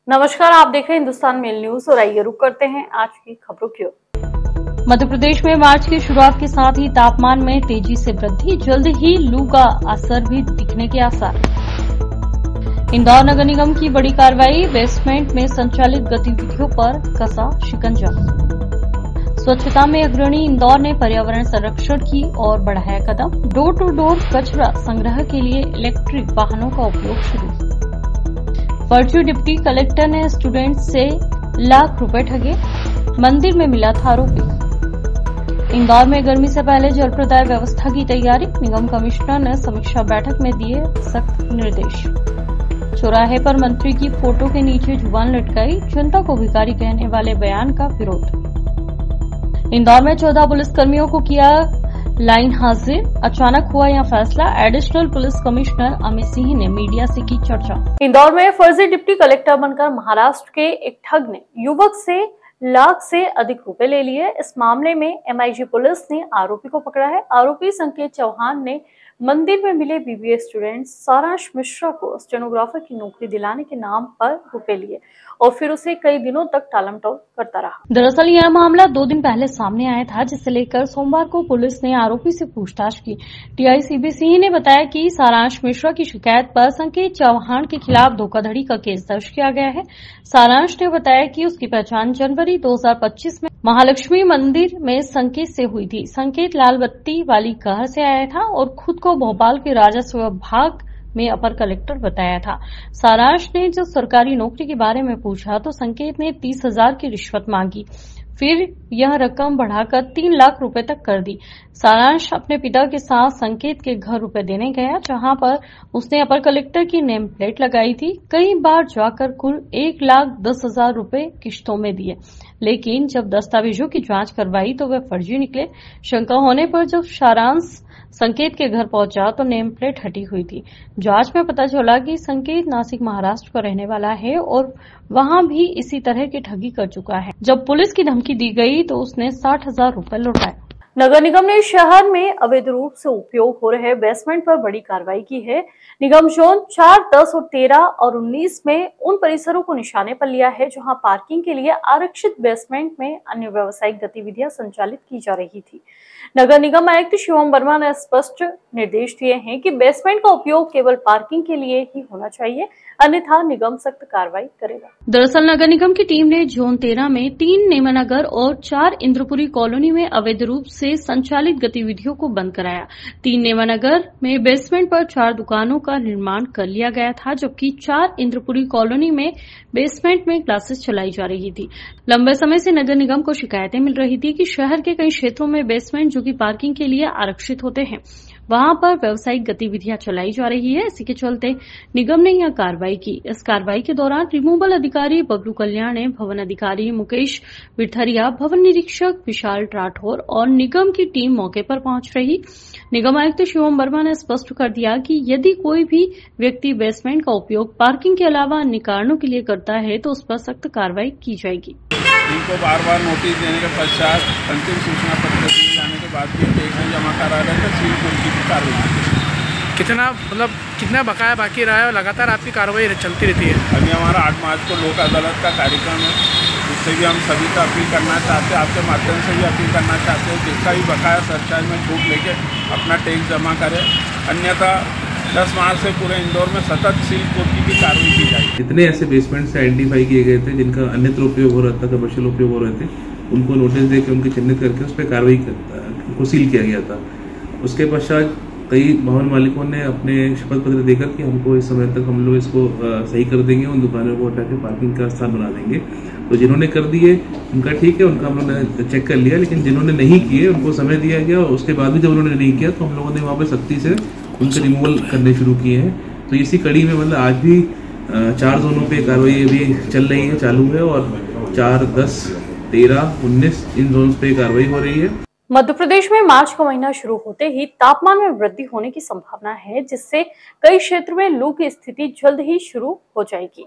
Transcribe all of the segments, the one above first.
नमस्कार, आप देख रहे हैं हिंदुस्तान मेल न्यूज और आइए रुक करते हैं आज की खबरों की ओर। मध्य प्रदेश में मार्च की शुरुआत के साथ ही तापमान में तेजी से वृद्धि, जल्द ही लू का असर भी दिखने के आसार। इंदौर नगर निगम की बड़ी कार्रवाई, बेसमेंट में संचालित गतिविधियों पर कसा शिकंजा। स्वच्छता में अग्रणी इंदौर ने पर्यावरण संरक्षण की ओर बढ़ाया कदम, डोर टू डोर कचरा संग्रह के लिए इलेक्ट्रिक वाहनों का उपयोग शुरू। फर्जी डिप्टी कलेक्टर ने स्टूडेंट से लाख रुपए ठगे, मंदिर में मिला था आरोपी। इंदौर में गर्मी से पहले जल प्रदाय व्यवस्था की तैयारी, निगम कमिश्नर ने समीक्षा बैठक में दिए सख्त निर्देश। चौराहे पर मंत्री की फोटो के नीचे जुबान लटकाई, जनता को भिखारी कहने वाले बयान का विरोध। इंदौर में 14 पुलिसकर्मियों को किया लाइन हाजिर, अचानक हुआ यह फैसला, additional police commissioner Amit Singh ने मीडिया से की चर्चा। इंदौर में फर्जी डिप्टी कलेक्टर बनकर महाराष्ट्र के एक ठग ने युवक से लाख से अधिक रुपए ले लिए। इस मामले में एमआईजी पुलिस ने आरोपी को पकड़ा है। आरोपी संकेत चौहान ने मंदिर में मिले बीबीए स्टूडेंट सारांश मिश्रा को स्टेनोग्राफर की नौकरी दिलाने के नाम पर रुपए लिए और फिर उसे कई दिनों तक टालमटोल करता रहा। दरअसल यह मामला 2 दिन पहले सामने आया था, जिसे लेकर सोमवार को पुलिस ने आरोपी से पूछताछ की। टीआई सिंह ने बताया कि सारांश मिश्रा की शिकायत पर संकेत चौहान के खिलाफ धोखाधड़ी का केस दर्ज किया गया है। सारांश ने बताया कि उसकी पहचान जनवरी 2025 में महालक्ष्मी मंदिर में संकेत से हुई थी। संकेत लाल बत्ती वाली कार से आया था और खुद को भोपाल के राजस्व विभाग में अपर कलेक्टर बताया था। सारांश ने जब सरकारी नौकरी के बारे में पूछा तो संकेत ने 30,000 की रिश्वत मांगी, फिर यह रकम बढ़ाकर 3 लाख रुपए तक कर दी। सारांश अपने पिता के साथ संकेत के घर रुपए देने गया, जहां पर उसने अपर कलेक्टर की नेम प्लेट लगाई थी। कई बार जाकर कुल 1,10,000 रुपए किश्तों में दिए, लेकिन जब दस्तावेजों की जांच करवाई तो वे फर्जी निकले। शंका होने पर जब सारांश संकेत के घर पहुंचा तो नेम प्लेट हटी हुई थी। जांच में पता चला कि संकेत नासिक महाराष्ट्र का रहने वाला है और वहां भी इसी तरह की ठगी कर चुका है। जब पुलिस की धमकी दी गई तो उसने 60,000 रुपए लौटाए। नगर निगम ने शहर में अवैध रूप से उपयोग हो रहे बेसमेंट पर बड़ी कार्रवाई की है। निगम जोन 4, 10 और 13 और 19 में उन परिसरों को निशाने पर लिया है जहां पार्किंग के लिए आरक्षित बेसमेंट में अन्य व्यावसायिक गतिविधियां संचालित की जा रही थी। नगर निगम आयुक्त शिवम वर्मा ने स्पष्ट निर्देश दिए हैं कि बेसमेंट का उपयोग केवल पार्किंग के लिए ही होना चाहिए, अन्यथा निगम सख्त कार्रवाई करेगा। दरअसल नगर निगम की टीम ने जोन 13 में 3 नेमानगर और 4 इंद्रपुरी कॉलोनी में अवैध रूप से संचालित गतिविधियों को बंद कराया। 3 नेमानगर में बेसमेंट पर 4 दुकानों का निर्माण कर लिया गया था, जबकि 4 इंद्रपुरी कॉलोनी में बेसमेंट में क्लासेस चलाई जा रही थी। लंबे समय से नगर निगम को शिकायतें मिल रही थी कि शहर के कई क्षेत्रों में बेसमेंट जो कि पार्किंग के लिए आरक्षित होते हैं, वहां पर व्यावसायिक गतिविधियां चलाई जा रही है। इसी के चलते निगम ने यह कार्रवाई की। इस कार्रवाई के दौरान रिमूवल अधिकारी बबलू कल्याण ने भवन अधिकारी मुकेश बिरथरिया, भवन निरीक्षक विशाल राठौर और निगम की टीम मौके पर पहुंच रही। निगम आयुक्त शिवम वर्मा ने स्पष्ट कर दिया कि यदि कोई भी व्यक्ति बेसमेंट का उपयोग पार्किंग के अलावा अन्य कारणों के लिए करता है तो उस पर सख्त कार्रवाई की जाएगी। इनको बार-बार नोटिस देने के पश्चात अंतिम सूचना पत्र दिए जाने के बाद भी टैक्स नहीं जमा करा रहे थे, सील कुर्की की कार्रवाई। कितना बकाया बाकी रहा है और लगातार आपकी कार्रवाई चलती रहती है? अभी हमारा 8 मार्च को लोक अदालत का कार्यक्रम है, उससे भी हम सभी का अपील करना चाहते हैं, आपके माध्यम से भी अपील करना चाहते हैं जिसका भी बकाया सरचार्ज में छूट लेके अपना टैक्स जमा करें, अन्यथा 10 मार्च से पूरे इंदौर में सतत सील कुर्की की कार्रवाई की जाएगी। जितने ऐसे बेसमेंट्स आइडेंटिफाई किए गए थे जिनका अन्यत्र उपयोग हो रहा था, कमर्शियल उपयोग हो रहे थे, उनको नोटिस देकर उनके चिन्हित करके उस पर कार्रवाई को सील किया गया था। उसके पश्चात कई भवन मालिकों ने अपने शपथ पत्र देकर कि हमको इस समय तक हम लोग इसको सही कर देंगे, उन दुकानों को हटा के पार्किंग का स्थान बना देंगे। तो जिन्होंने कर दिए उनका ठीक है, उनका हम लोगों ने चेक कर लिया, लेकिन जिन्होंने नहीं किए उनको समय दिया गया और उसके बाद भी जब उन्होंने नहीं किया तो हम लोगों ने वहाँ पे सख्ती से उनके रिमूवल करने शुरू किए हैं। तो इसी कड़ी में मतलब आज भी 4 जोनों पे कार्रवाई अभी चल रही है, चालू है, और 4, 10, 13, 19 इन जोन पे कार्रवाई हो रही है। मध्य प्रदेश में मार्च का महीना शुरू होते ही तापमान में वृद्धि होने की संभावना है, जिससे कई क्षेत्र में लू की स्थिति जल्द ही शुरू हो जाएगी।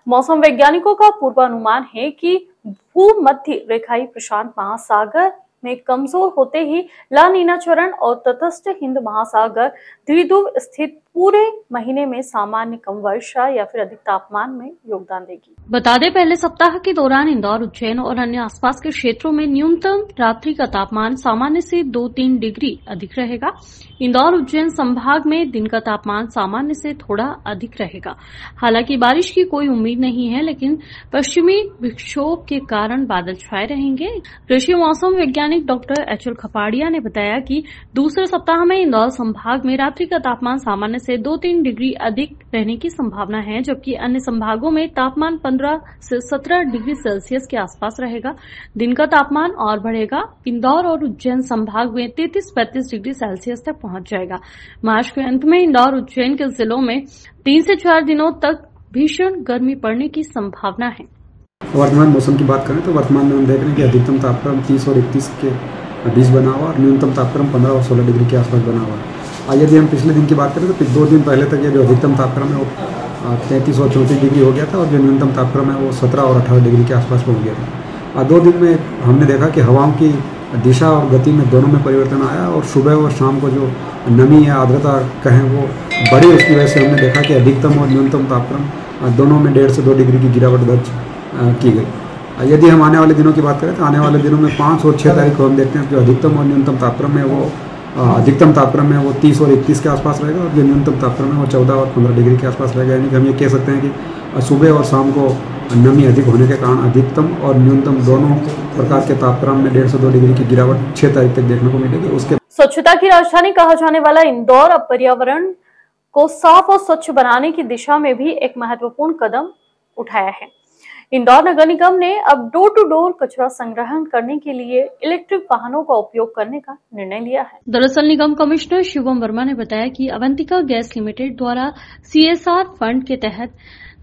मौसम वैज्ञानिकों का पूर्वानुमान है कि भूमध्य रेखाई प्रशांत महासागर में कमजोर होते ही ला नीना चरण और तटस्थ हिंद महासागर द्विध्रुव स्थित पूरे महीने में सामान्य कम वर्षा या फिर अधिक तापमान में योगदान देगी। बता दें, पहले सप्ताह के दौरान इंदौर, उज्जैन और अन्य आसपास के क्षेत्रों में न्यूनतम रात्रि का तापमान सामान्य से 2-3 डिग्री अधिक रहेगा। इंदौर, उज्जैन संभाग में दिन का तापमान सामान्य से थोड़ा अधिक रहेगा। हालांकि बारिश की कोई उम्मीद नहीं है, लेकिन पश्चिमी विक्षोभ के कारण बादल छाए रहेंगे। कृषि मौसम वैज्ञानिक डॉक्टर एच.एल. खपाड़िया ने बताया कि दूसरे सप्ताह में इंदौर संभाग में रात्रि का तापमान सामान्य से 2-3 डिग्री अधिक रहने की संभावना है, जबकि अन्य संभागों में तापमान 15 से 17 डिग्री सेल्सियस के आसपास रहेगा। दिन का तापमान और बढ़ेगा। इंदौर और उज्जैन संभाग में 33-35 डिग्री सेल्सियस तक पहुंच जाएगा। मार्च के अंत में इंदौर, उज्जैन के जिलों में 3 से 4 दिनों तक भीषण गर्मी पड़ने की संभावना है। वर्तमान मौसम की बात करें तो वर्तमान में हम देख रहे हैं कि अधिकतम तापक्रम 30 और 31 के बीच बना हुआ और न्यूनतम तापक्रम 15 और 16 डिग्री के आसपास बना हुआ है। यदि हम पिछले दिन की बात करें तो 2 दिन पहले तक ये जो अधिकतम तापक्रम है वो 33 और 34 डिग्री हो गया था और जो न्यूनतम तापक्रम है वो 17 और 18 डिग्री के आसपास पहुंच गया था। 2 दिन में हमने देखा कि हवाओं की दिशा और गति में दोनों में परिवर्तन आया और सुबह और शाम को जो नमी या आर्द्रता कहें वो बढ़ी। उसकी वजह से हमने देखा कि अधिकतम और न्यूनतम तापक्रम दोनों में 1.5 से 2 डिग्री की गिरावट दर्ज की गई। यदि हम आने वाले दिनों की बात करें तो आने वाले दिनों में 5 और 6 तारीख को हम देखते हैं जो अधिकतम और न्यूनतम तापक्रम है वो अधिकतम तापक्रम है वो 30 और 31 के आसपास रहेगा और जो न्यूनतम तापक्रम है वो 14 और 15 डिग्री के आसपास रहेगा। यानी कि हम ये कह सकते हैं कि सुबह और शाम को नमी अधिक होने के कारण अधिकतम और न्यूनतम दोनों प्रकार के तापक्रम में 1.5 से 2 डिग्री की गिरावट 6 तारीख तक देखने को मिलेगी। उसके स्वच्छता की राजधानी कहा जाने वाला इंदौर अब पर्यावरण को साफ और स्वच्छ बनाने की दिशा में भी एक महत्वपूर्ण कदम उठाया है। इंदौर नगर निगम ने अब डोर टू डोर कचरा संग्रहण करने के लिए इलेक्ट्रिक वाहनों का उपयोग करने का निर्णय लिया है। दरअसल निगम कमिश्नर शिवम वर्मा ने बताया कि अवंतिका गैस लिमिटेड द्वारा CSR फंड के तहत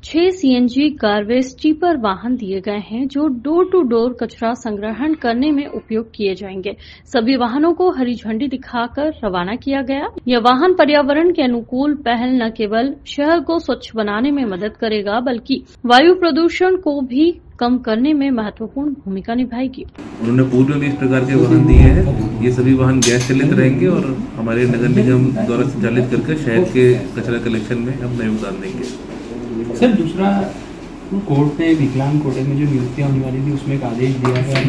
6 CNG गार्बेज टिपर वाहन दिए गए हैं जो डोर टू डोर कचरा संग्रहण करने में उपयोग किए जाएंगे। सभी वाहनों को हरी झंडी दिखाकर रवाना किया गया। यह वाहन पर्यावरण के अनुकूल पहल न केवल शहर को स्वच्छ बनाने में मदद करेगा बल्कि वायु प्रदूषण को भी कम करने में महत्वपूर्ण भूमिका निभाएगी। उन्होंने पूर्व में भी इस प्रकार के वाहन दिए हैं। ये सभी वाहन गैस चलित रहेंगे और हमारे नगर निगम द्वारा संचालित करके शहर के कचरा कलेक्शन में अपना योगदान देंगे। सर दूसरा, कोर्ट ने विकलांग कोटे में जो नियुक्तियां होने वाली थी उसमें एक आदेश दिया है,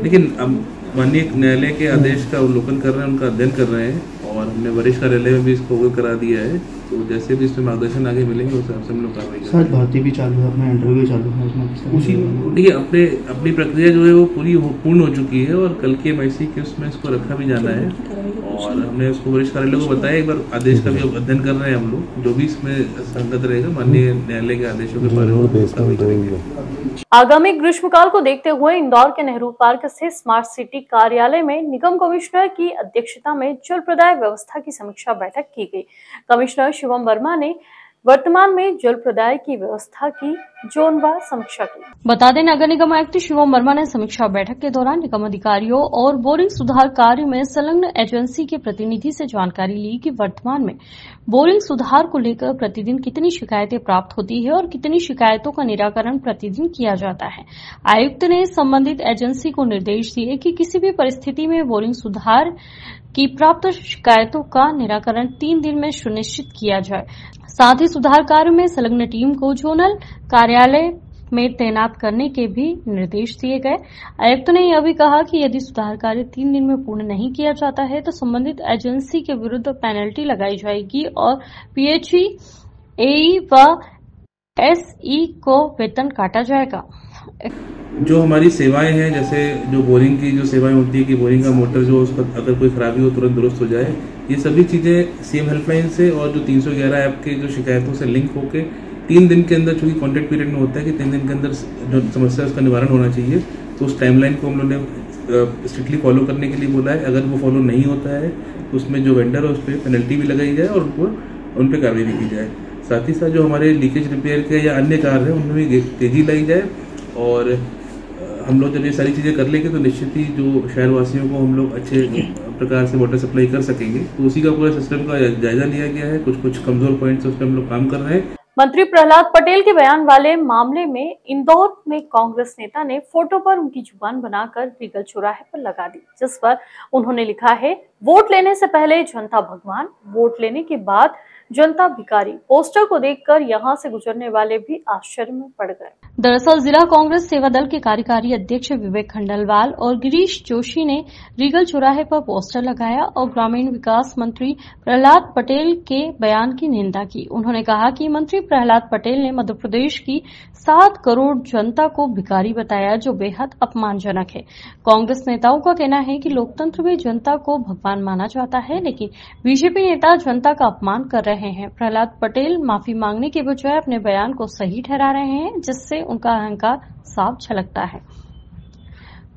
लेकिन अब माननीय न्यायालय के आदेश का अवलोकन कर रहे हैं, उनका अध्ययन कर रहे हैं और हमने वरिष्ठ कार्यालय में भी इसको अवगत करा दिया है। तो जैसे भी इसमें मार्गदर्शन आगे मिलेंगे उस हिसाब से हम लोग कार्रवाई करेंगे। सर भर्ती भी चालू है, अपना इंटरव्यू चालू है, उसमें उसी देखिए अपनी प्रक्रिया जो है वो पूर्ण हो चुकी है और कल के MIC के उसमें इसको रखा भी जाना है और हमने उसको वरिष्ठ कार्यालय को बताया। एक बार आदेश का भी अध्ययन कर रहे हैं हम लोग, जो भी इसमें संगत रहेगा माननीय न्यायालय के आदेशों के बारे में कार्रवाई करेंगे। आगामी ग्रीष्मकाल को देखते हुए इंदौर के नेहरू पार्क स्थित स्मार्ट सिटी कार्यालय में निगम कमिश्नर की अध्यक्षता में जल प्रदाय व्यवस्था की समीक्षा बैठक की गई। कमिश्नर शिवम वर्मा ने वर्तमान में जल प्रदाय की व्यवस्था की जोनवार समीक्षा की। बता दें, नगर निगम आयुक्त शिवम वर्मा ने समीक्षा बैठक के दौरान निगम अधिकारियों और बोरिंग सुधार कार्य में संलग्न एजेंसी के प्रतिनिधि से जानकारी ली कि वर्तमान में बोरिंग सुधार को लेकर प्रतिदिन कितनी शिकायतें प्राप्त होती है और कितनी शिकायतों का निराकरण प्रतिदिन किया जाता है। आयुक्त ने संबंधित एजेंसी को निर्देश दिए कि किसी भी परिस्थिति में बोरिंग सुधार की प्राप्त शिकायतों का निराकरण 3 दिन में सुनिश्चित किया जाए। साथ ही सुधार कार्य में संलग्न टीम को जोनल कार्यालय में तैनात करने के भी निर्देश दिए गए। आयुक्त ने यह भी कहा कि यदि सुधार कार्य 3 दिन में पूर्ण नहीं किया जाता है तो संबंधित एजेंसी के विरुद्ध पेनल्टी लगाई जाएगी और PHE, AE व SE को वेतन काटा जाएगा। जो हमारी सेवाएं हैं, जैसे जो बोरिंग की जो सेवाएं होती है कि बोरिंग का मोटर जो उसका अगर कोई खराबी हो तुरंत दुरुस्त हो जाए, ये सभी चीजें सीएम हेल्पलाइन से और जो 311 ऐप के जो शिकायतों से लिंक होके 3 दिन के अंदर, चूंकि कॉन्ट्रैक्ट पीरियड में होता है कि 3 दिन के अंदर जो समस्या है उसका निवारण होना चाहिए, तो उस टाइमलाइन को हम लोगों ने स्ट्रिक्टली फॉलो करने के लिए बोला है। अगर वो फॉलो नहीं होता है तो उसमें जो वेंडर है उस पर पेनल्टी भी लगाई जाए और उन पर कार्रवाई भी की जाए। साथ ही साथ जो हमारे लीकेज रिपेयर के या अन्य कार्य हैं उनमें भी तेजी लाई जाए और हम लोग जब ये सारी चीज़ें कर लेंगे तो निश्चित ही जो शहरवासियों को हम लोग अच्छे प्रकार से वाटर सप्लाई कर सकेंगे। तो उसी का पूरा सिस्टम का जायजा लिया गया है। कुछ कमजोर पॉइंट्स उस पर हम लोग काम कर रहे हैं। मंत्री प्रहलाद पटेल के बयान वाले मामले में इंदौर में कांग्रेस नेता ने फोटो पर उनकी जुबान बनाकर रीगल चौराहे पर लगा दी, जिस पर उन्होंने लिखा है, वोट लेने से पहले जनता भगवान, वोट लेने के बाद जनता भिखारी। पोस्टर को देखकर यहां से गुजरने वाले भी आश्चर्य में पड़ गए। दरअसल जिला कांग्रेस सेवा दल के कार्यकारी अध्यक्ष विवेक खंडेलवाल और गिरीश जोशी ने रीगल चौराहे पर पोस्टर लगाया और ग्रामीण विकास मंत्री प्रहलाद पटेल के बयान की निंदा की। उन्होंने कहा कि मंत्री प्रहलाद पटेल ने मध्य प्रदेश की 7 करोड़ जनता को भिखारी बताया, जो बेहद अपमानजनक है। कांग्रेस नेताओं का कहना है कि लोकतंत्र में जनता को भगवान माना जाता है, लेकिन बीजेपी नेता जनता का अपमान कर रहे हैं। प्रहलाद पटेल माफी मांगने के बजाय अपने बयान को सही ठहरा रहे हैं, जिससे उनका अहंकार साफ झलकता है।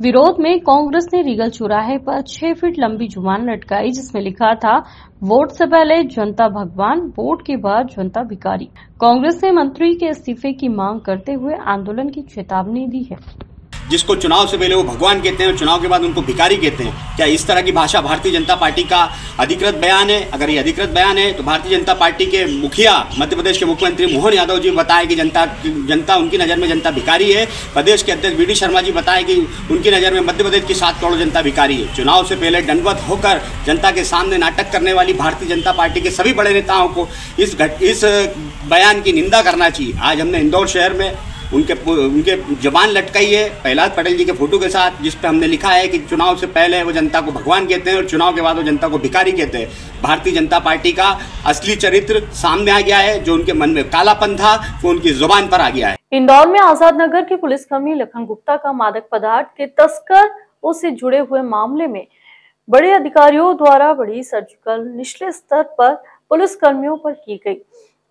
विरोध में कांग्रेस ने रीगल चौराहे पर 6 फीट लंबी जुबान लटकाई, जिसमें लिखा था, वोट से पहले जनता भगवान, वोट के बाद जनता भिखारी। कांग्रेस ने मंत्री के इस्तीफे की मांग करते हुए आंदोलन की चेतावनी दी है। जिसको चुनाव से पहले वो भगवान कहते हैं और चुनाव के बाद उनको भिखारी कहते हैं, क्या इस तरह की भाषा भारतीय जनता पार्टी का अधिकृत बयान है? अगर ये अधिकृत बयान है तो भारतीय जनता पार्टी के मुखिया, मध्य प्रदेश के मुख्यमंत्री मोहन यादव जी बताए कि जनता उनकी नज़र में जनता भिखारी है। प्रदेश के अध्यक्ष वीडी शर्मा जी बताए कि उनकी नज़र में मध्य प्रदेश की 7 करोड़ जनता भिखारी है। चुनाव से पहले दंडवत होकर जनता के सामने नाटक करने वाली भारतीय जनता पार्टी के सभी बड़े नेताओं को इस बयान की निंदा करना चाहिए। आज हमने इंदौर शहर में उनके जबान लटकाई है प्रहलाद पटेल जी के फोटो के साथ, जिस पे हमने लिखा है कि चुनाव से पहले वो जनता को भगवान कहते हैं और चुनाव के बाद वो जनता को भिखारी कहते हैं। भारतीय जनता पार्टी का असली चरित्र सामने आ गया है। जो उनके मन में कालापन था वो उनकी जुबान पर आ गया है। इंदौर में आजाद नगर के पुलिसकर्मी लखन गुप्ता का मादक पदार्थ के तस्करों से जुड़े हुए मामले में बड़े अधिकारियों द्वारा बड़ी सर्जिकल निचले स्तर पर पुलिसकर्मियों पर की गई,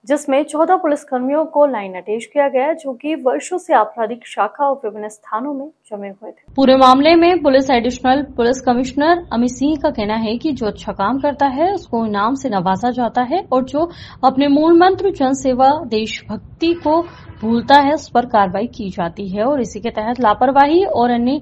जिसमें 14 पुलिसकर्मियों को लाइन अटैच किया गया, जो कि वर्षों से आपराधिक शाखा और विभिन्न स्थानों में जमे हुए थे। पूरे मामले में police additional police commissioner Amit Singh का कहना है कि जो अच्छा काम करता है उसको इनाम से नवाजा जाता है और जो अपने मूल मंत्र जनसेवा देशभक्ति को भूलता है उस पर कार्रवाई की जाती है। और इसी के तहत लापरवाही और अन्य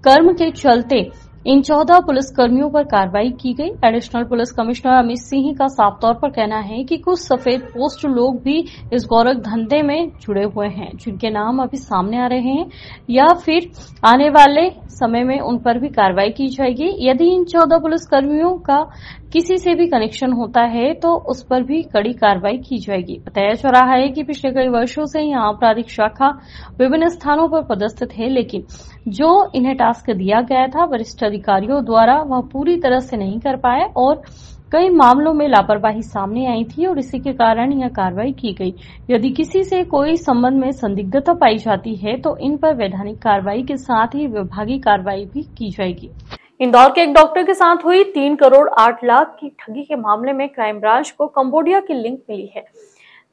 कर्म के चलते इन 14 पुलिसकर्मियों पर कार्रवाई की गई। Additional police commissioner Amit Singh का साफ तौर पर कहना है कि कुछ सफेद पोस्ट लोग भी इस गोरख धंधे में जुड़े हुए हैं, जिनके नाम अभी सामने आ रहे हैं या फिर आने वाले समय में उन पर भी कार्रवाई की जाएगी। यदि इन 14 पुलिसकर्मियों का किसी से भी कनेक्शन होता है तो उस पर भी कड़ी कार्रवाई की जाएगी। बताया जा रहा है कि पिछले कई वर्षों से यहां आपराधिक शाखा विभिन्न स्थानों पर पदस्थ है, लेकिन जो इन्हें टास्क दिया गया था वरिष्ठ अधिकारियों द्वारा वह पूरी तरह से नहीं कर पाए और कई मामलों में लापरवाही सामने आई थी और इसी के कारण यह कार्रवाई की गई। यदि किसी से कोई संबंध में संदिग्धता पाई जाती है तो इन पर वैधानिक कार्रवाई के साथ ही विभागीय कार्रवाई भी की जाएगी। इंदौर के एक डॉक्टर के साथ हुई 3 करोड़ 8 लाख की ठगी के मामले में क्राइम ब्रांच को कंबोडिया की लिंक मिली है।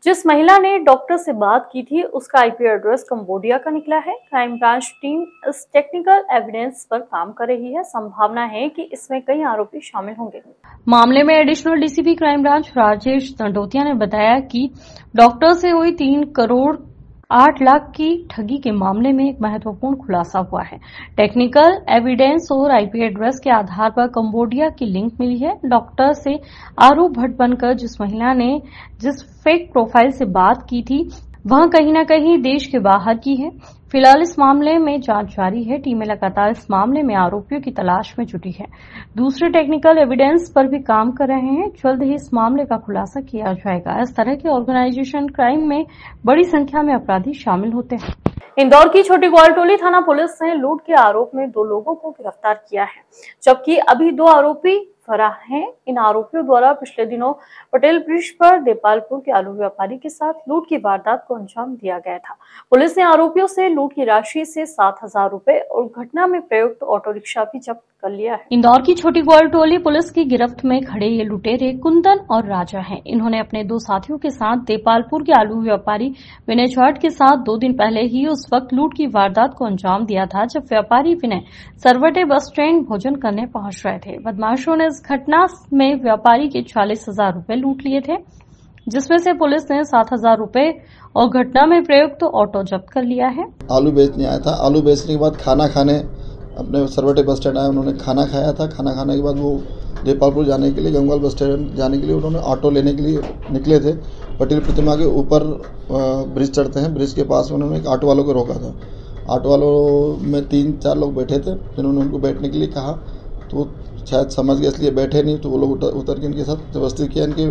जिस महिला ने डॉक्टर से बात की थी उसका आईपी एड्रेस कंबोडिया का निकला है। क्राइम ब्रांच टीम इस टेक्निकल एविडेंस पर काम कर रही है। संभावना है कि इसमें कई आरोपी शामिल होंगे। मामले में additional DCP crime branch Rajesh Dandotiya ने बताया कि डॉक्टर से हुई 3 करोड़ 8 लाख की ठगी के मामले में एक महत्वपूर्ण खुलासा हुआ है। टेक्निकल एविडेंस और आईपी एड्रेस के आधार पर कंबोडिया की लिंक मिली है। डॉक्टर से आरू भट्ट बनकर जिस महिला ने जिस फेक प्रोफाइल से बात की थी वह कहीं न कहीं देश के बाहर की है। फिलहाल इस मामले में जांच जारी है। टीमें लगातार इस मामले में आरोपियों की तलाश में जुटी है। दूसरे टेक्निकल एविडेंस पर भी काम कर रहे हैं। जल्द ही इस मामले का खुलासा किया जाएगा। इस तरह के ऑर्गेनाइजेशन क्राइम में बड़ी संख्या में अपराधी शामिल होते हैं। इंदौर की छोटी ग्वालटोली थाना पुलिस ने लूट के आरोप में 2 लोगों को गिरफ्तार किया है, जबकि अभी 2 आरोपी फरार हैं। इन आरोपियों द्वारा पिछले दिनों पटेल ब्रिज पर देपालपुर के आलू व्यापारी के साथ लूट की वारदात को अंजाम दिया गया था। पुलिस ने आरोपियों से लूट की राशि से 7,000 रुपए और घटना में प्रयुक्त ऑटो रिक्शा भी जब्त कर लिया है। इंदौर की छोटी ग्वालटोली पुलिस की गिरफ्त में खड़े ये लुटेरे कुंदन और राजा हैं। इन्होंने अपने 2 साथियों के साथ देपालपुर के आलू व्यापारी विनय जाट के साथ 2 दिन पहले ही उस वक्त लूट की वारदात को अंजाम दिया था जब व्यापारी विनय सरवटे बस स्टैंड भोजन करने पहुंच रहे थे। बदमाशों ने इस घटना में व्यापारी के 40,000 रुपए लूट लिए थे, जिसमें से पुलिस ने 7,000 रुपए और घटना में प्रयुक्त ऑटो जब्त कर लिया है। आलू बेचने आया था। आलू बेचने के बाद खाना खाने अपने सरवटे बस स्टैंड आया। उन्होंने खाना खाया था। खाना खाने के बाद वो देपालपुर जाने के लिए, गंगवाल बस स्टैंड जाने के लिए उन्होंने ऑटो लेने के लिए निकले थे। पटेल प्रतिमा के ऊपर ब्रिज चढ़ते हैं, ब्रिज के पास में उन्होंने एक ऑटो वालों को रोका था। ऑटो वालों में 3-4 लोग बैठे थे, जिन्होंने उनको बैठने के लिए कहा तो शायद समझ गए इसलिए बैठे नहीं, तो वो लोग उतर के इनके साथ जबरदस्ती किया। इनके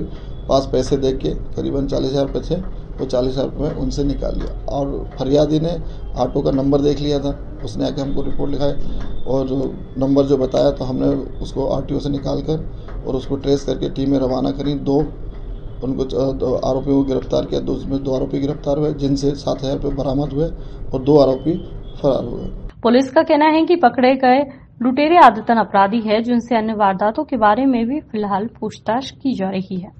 पास पैसे देख के करीबन 40,000 रुपये थे, वो 40,000 रुपये उनसे निकाल लिया। और फरियादी ने ऑटो का नंबर देख लिया था, उसने आके हमको रिपोर्ट लिखाई और नंबर जो बताया तो हमने उसको RTO से निकाल कर और उसको ट्रेस करके टीमें रवाना करी। 2 आरोपियों को गिरफ्तार किया, 2 आरोपी गिरफ्तार हुए, जिनसे 7,000 रुपये बरामद हुए और 2 आरोपी फरार हुए। पुलिस का कहना है कि पकड़े गए लुटेरे आदतन अपराधी है, जिनसे अन्य वारदातों के बारे में भी फिलहाल पूछताछ की जा रही है।